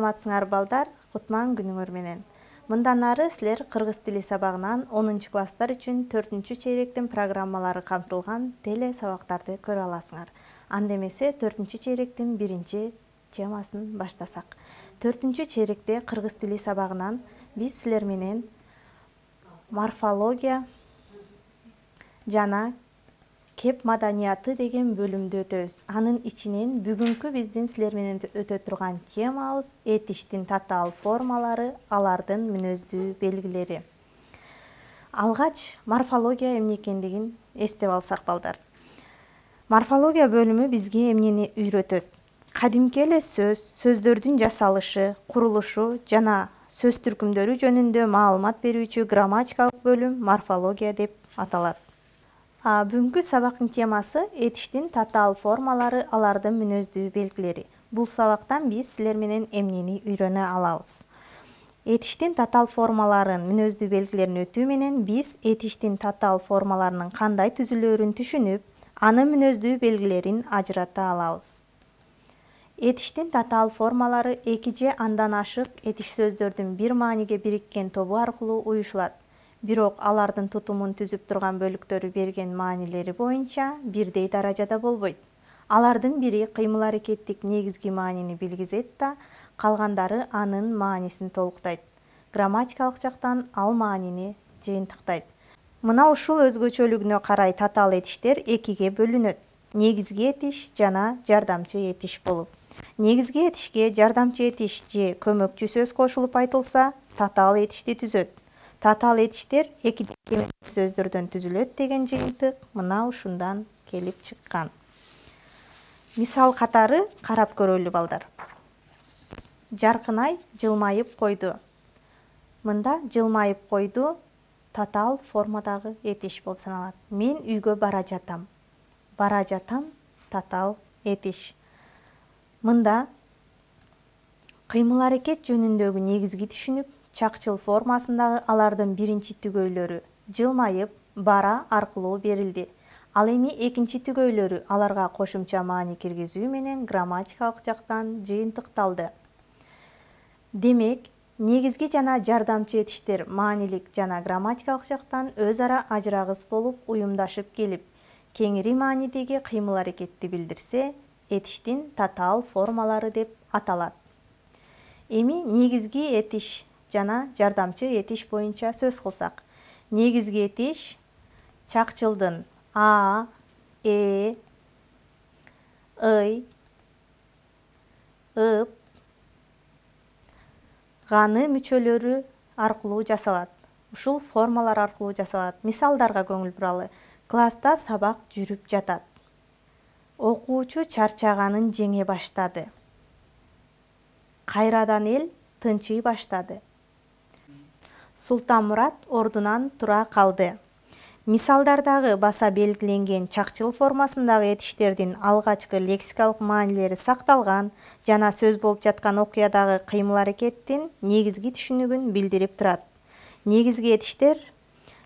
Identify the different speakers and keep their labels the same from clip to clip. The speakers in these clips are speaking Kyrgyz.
Speaker 1: Саламатсыңар балдар, кутман күнүңөр менен. Мындан ары силер кыргыз тили сабагынан 10 класстар үчүн 4 чейректин программалары камтылган теле сабактарды көрө аласыңар. Анда эмесе 4 чейректин 1 темасын баштасак. 4 чейректе кыргыз тили сабагынан биз силер менен морфология жана кеп маданияты деген бөлүмдү өтөбүз. Анын ичинен бүгүнкү биздин силер менен өтө турган темабыз этиштин татаал формалары, алардын мүнөздүү белгилери. Алгач морфология эмне экендигин эстеп алсак балдар. Морфология бөлүмү бизге эмнени үйрөтөт? Кадимки эле сөздөрдүн жасалышы, курулушу жана сөз түркүмдөрү жөнүндө маалымат берүүчү грамматикалык бөлүм морфология деп аталат. Бүгүнкү сабактын темасы этиштин татаал формалары, алардын мүнөздүү белгилери. Бул сабактан биз силер менен эмнени үйрөнө алабыз? Этиштин татаал формаларын, мүнөздүү белгилерин өтүү менен биз этиштин татаал формаларынын кандай түзүлөөрүн түшүнүп, анын мүнөздүү белгилерин ажырата алабыз. Этиштин татаал формалары 2 же андан ашык этиш сөздөрдүн бир мааниге бириккен тобу аркылуу уюшулат. Бирок алардын тутумун түзүп турган бөлүктөрү берген маанилери боюнча бирдей даражада болбойт. Алардын бири кыймыл-аракеттик негизги маанини билгизет да, калгандары анын маанисин толуктайт. Грамматикалык жактан ал маанини жыйынтыктайт. Мына ушул өзгөчөлүгүнө карай татаал этиштер 2ге бөлүнөт. Негизги этиш жана жардамчы этиш болуп. Негизги этишке жардамчы этиш же көмөкчү сөз кошулуп айтылса, татаал этишти түзөт. Татаал этиштер 2 сөздөрдөн түзүлөт деген жыйынтык мына ушундан келип чыккан. Мисал катары карап көрөлү балдар. Жаркынай жылмайып койду. Мында жылмайып койду татаал формадагы этиш болуп саналат. Мен үйгө бара жатам. Бара жатам татаал этиш. Мында кыймыл-аракет жөнүндөгү негизги түшүнүк чакчыл формасындагы алардын биринчи түгөйлөрү жылмайып, бара аркылуу берилди. Ал эми экинчи түгөйлөрү аларга кошумча маани киргизүү менен грамматикалык жактан жыйынтыкталды. Демек, негизги жана жардамчы этиштер маанилик жана грамматикалык жактан өз ара ажырагыс болуп уюмдашып келип, кеңири маанидеги кыймыл-аракетти билдирсе, этиштин татаал формалары деп аталат. Эми негизги этиш жана жардамчы этиш боюнча сөз кылсак. Негизги этиш чакчылдын а, э, ый, ып, ганы мүчөлөрү аркылуу жасалат. Ушул формалар аркылуу жасалат. Мисалдарга көңүл буралы. Класста сабак жүрүп жатат. Окуучу чарчаганын жеңе баштады. Кайрадан эл тынчый баштады. Султанмурат ордунан тура калды. Мисалдардагы баса белгиленген чакчыл формасындагы этиштердин алгачкы лексикалык маанилери сакталган жана сөз болуп жаткан окуядагы кыймыл-аракеттин негизги түшүнүгүн билдирип турат. Негизги этиштер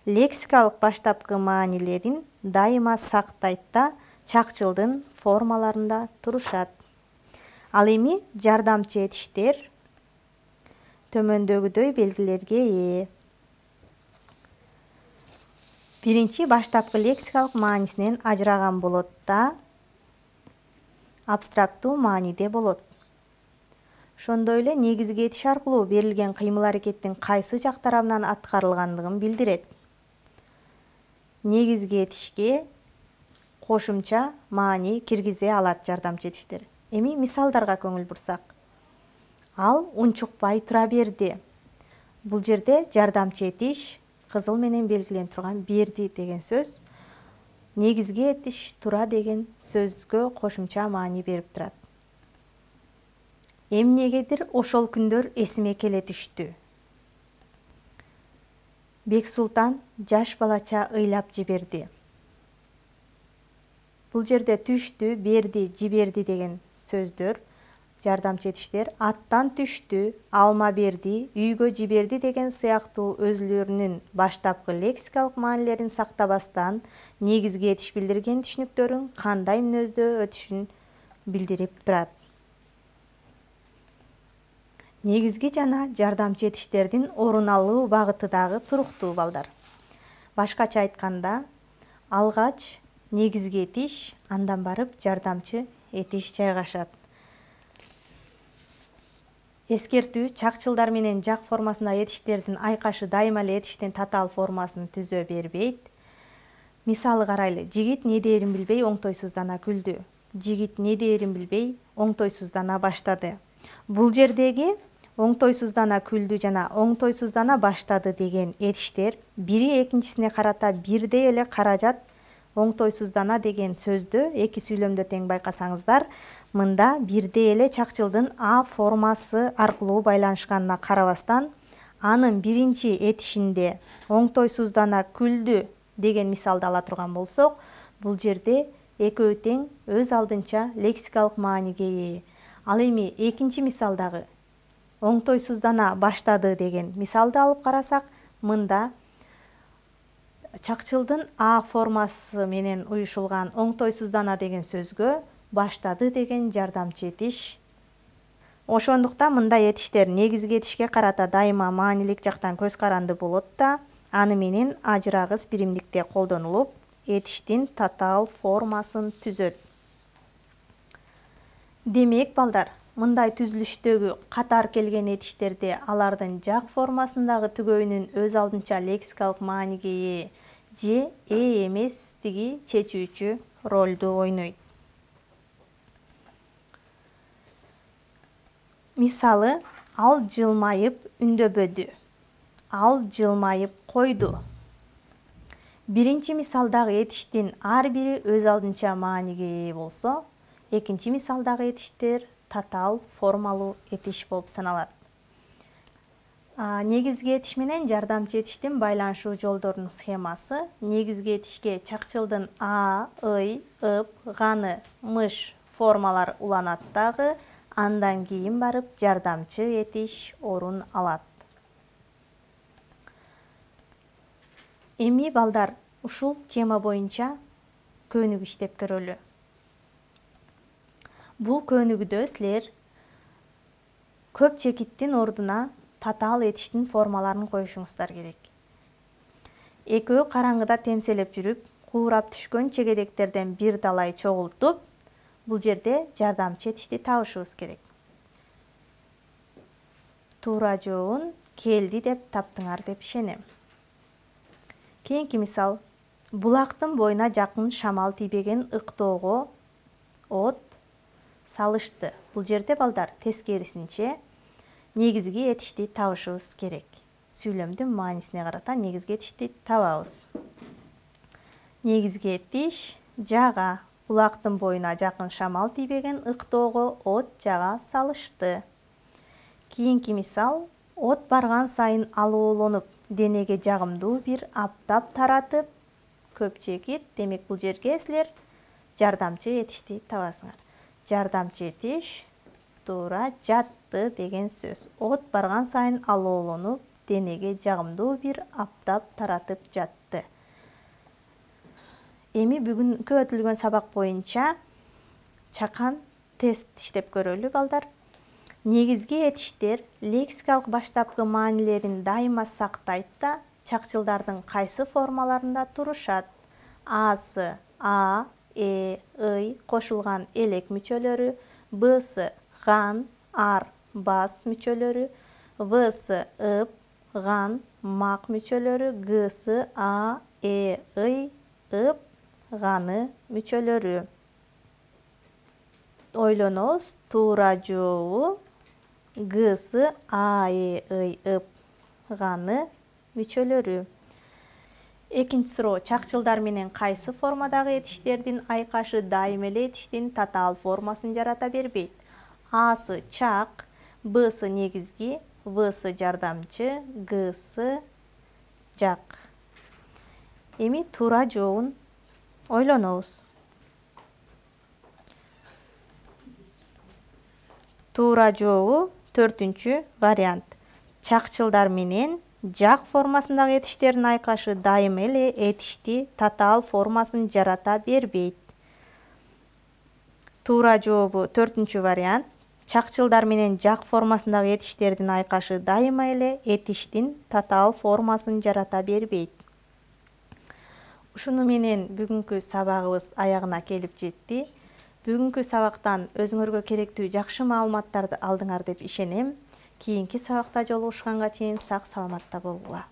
Speaker 1: лексикалык баштапкы маанилерин дайыма сактайт да, чакчылдын формаларында турушат. Ал эми жардамчы этиштер төмөндөгүдөй белгилерге ээ. Биринчи баштапкы лексикалык маанисинен ажыраган болот да, абстрактуу мааниде болот. Ошондой эле негизги этиш аркылуу берилген кыймыл-аракеттин кайсы жак тарабынан аткарылгандыгын билдирет. Негизги этишке кошумча маани киргизе алат жардамчы этиштер. Эми мисалдарга көңүл бурсак. Ал унчукпай тура берди. Бул жерде жардамчы этиш кызыл менен белгиленип турган берди деген сөз негизги этиш тура деген сөзгө кошумча маани берип турат. Эмнегедир ошол күндөр эсиме келе түштү. Бексултан жаш балача ыйлап жиберди. Бул жерде түштү, берди, жиберди деген сөздөр жардамчы этиштер. Аттан түштү, алма берди, үйгө жиберди деген сыяктуу өзүлөрүнүн баштапкы лексикалык маанилерин сактабастан негизги этиш билдирген түшүнүктөрүн кандай мүнөздө өтүшүн билдирип турат. негизги жана жардамчы этиштердин орун алуу багыты дагы туруктуу балдар. Башкача айтканда, алгач негизги этиш, андан барып жардамчы этиш жайгашат. Эскертүү: чакчылдар менен жак формасындагы этиштердин айкашы дайыма эле этиштин татаал формасын түзө бербейт. Мисалы карайлы, жигит не дээрин билбей оңтойсуздана күлдү. Жигит не дээрин билбей оңтойсуздана баштады. Бул жердеги оңтойсуздана күлдү жана оңтойсуздана баштады деген этиштер бири экинчисине карата бирдей эле каражат. Оңтойсуздана деген сөздү эки сүйлөмдө тең байкасаңыздар, мында бирдей эле чакчылдын А формасы аркылуу байланышканына карабастан, анын биринчи этишинде оңтойсуздана күлдү деген мисалды ала турган болсок, бул жерде экөө тең өз алдынча лексикалык мааниге ээ. Ал эми экинчи мисалдагы оңтойсуздана баштады деген мисалды алып карасак, мында чакчылдын А формасы менен уюшулган оңтойсуздана деген сөзгө баштады деген жардамчы этиш. Ошондуктан мындай этиштер негизги этишке карата дайыма маанилик жактан көз каранды болот да, аны менен ажырагыс биримдикте колдонулуп, этиштин татаал формасын түзөт. Демек, балдар, мындай түзүлүштөгү катар келген этиштерде алардын жак формасындагы түгөйүнүн өз алдынча лексикалык мааниге ээ же эместиги чечүүчү ролду ойнойт. Мисалы, ал жылмайып үндөбөдү. Ал жылмайып койду. Биринчи мисалдагы этиштин ар бири өз алдынча мааниге ээ болсо, экинчи мисалдагы этиштер татаал формалуу этиш болуп саналат. Негизги этиш менен жардамчы этиштин байланышуу жолдорунун схемасы: негизги этишке чакчылдын А, ый, ып, ганы, мыш формалар уланат дагы, андан кийин барып жардамчы этиш орун алат. Эми, балдар, ушул тема боюнча көнүк иштеп көрөлү. Бул көнүгүдө силер көп чекиттин ордуна татаал этиштин формаларын коюшуңуздар керек. Экөө караңгыда темселеп жүрүп, куурап түшкөн чегедектерден бир далай чогултуп, бул жерде жардамчы этишти табышыбыз керек. Туура жообун келди деп таптыңар деп ишенем. Кийинки мисал: булактын боюна жакын шамал тийбеген ыктоого от салышты. Бул жерде, балдар, тескерисинче негизги этишти табышыбыз керек. Сүйлөмдүн маанисине карата негизги этишти табабыз. Негизги этиш: жага, булактын боюна жакын шамал тийбеген ыктоого от жага салышты. Кийинки мисал: от барган сайын алууланып, денеге жагымдуу бир аптап таратып, көп чекит. Демек, бул жерге силер жардамчы этишти табасыңар. Жардамчы этиш туура жатты деген сөз. От барган сайын алууланып, денеге жагымдуу бир аптап таратып жатты. Эми бүгүнкү өтүлгөн сабак боюнча чакан тест иштеп көрөлү, балдар. Негизги этиштер лексикалык баштапкы маанилерин дайыма сактайт да, чакчылдардын кайсы формаларында турушат? Асы А, Э, ый кошулган элек мүчөлөрү, Бсы ган, ар, бас мүчөлөрү, Всы ып, ган, мак мүчөлөрү, Гсы А, Э, ый, ып, ганы мүчөлөрү. Ойлонобуз. Туура жообу Гсы А, Э, ый, ып, ганы мүчөлөрү. Экинчи суроо: чакчылдар менен кайсы формадагы этиштердин айкашы дайыма эле этиштин татаал формасын жарата бербейт? Асы чак, Бсы негизги, Всы жардамчы, Гсы жак. Эми туура жообун ойлонобуз. Туура жообу 4-үнчү вариант. Чакчылдар менен жак формасындагы этиштердин айкашы дайыма эле этишти татаал формасын жарата бербейт. Туура жообу 4-вариант. Чакчылдар менен жак формасындагы этиштердин айкашы дайыма эле этиштин татаал формасын жарата бербейт. Ушуну менен бүгүнкү сабагыбыз аягына келип жетти. Бүгүнкү сабактан өзүңөргө керектүү жакшы маалыматтарды алдыңар деп ишенем. Кийинки сабакта жолугушканга чейин сак саламатта болгула.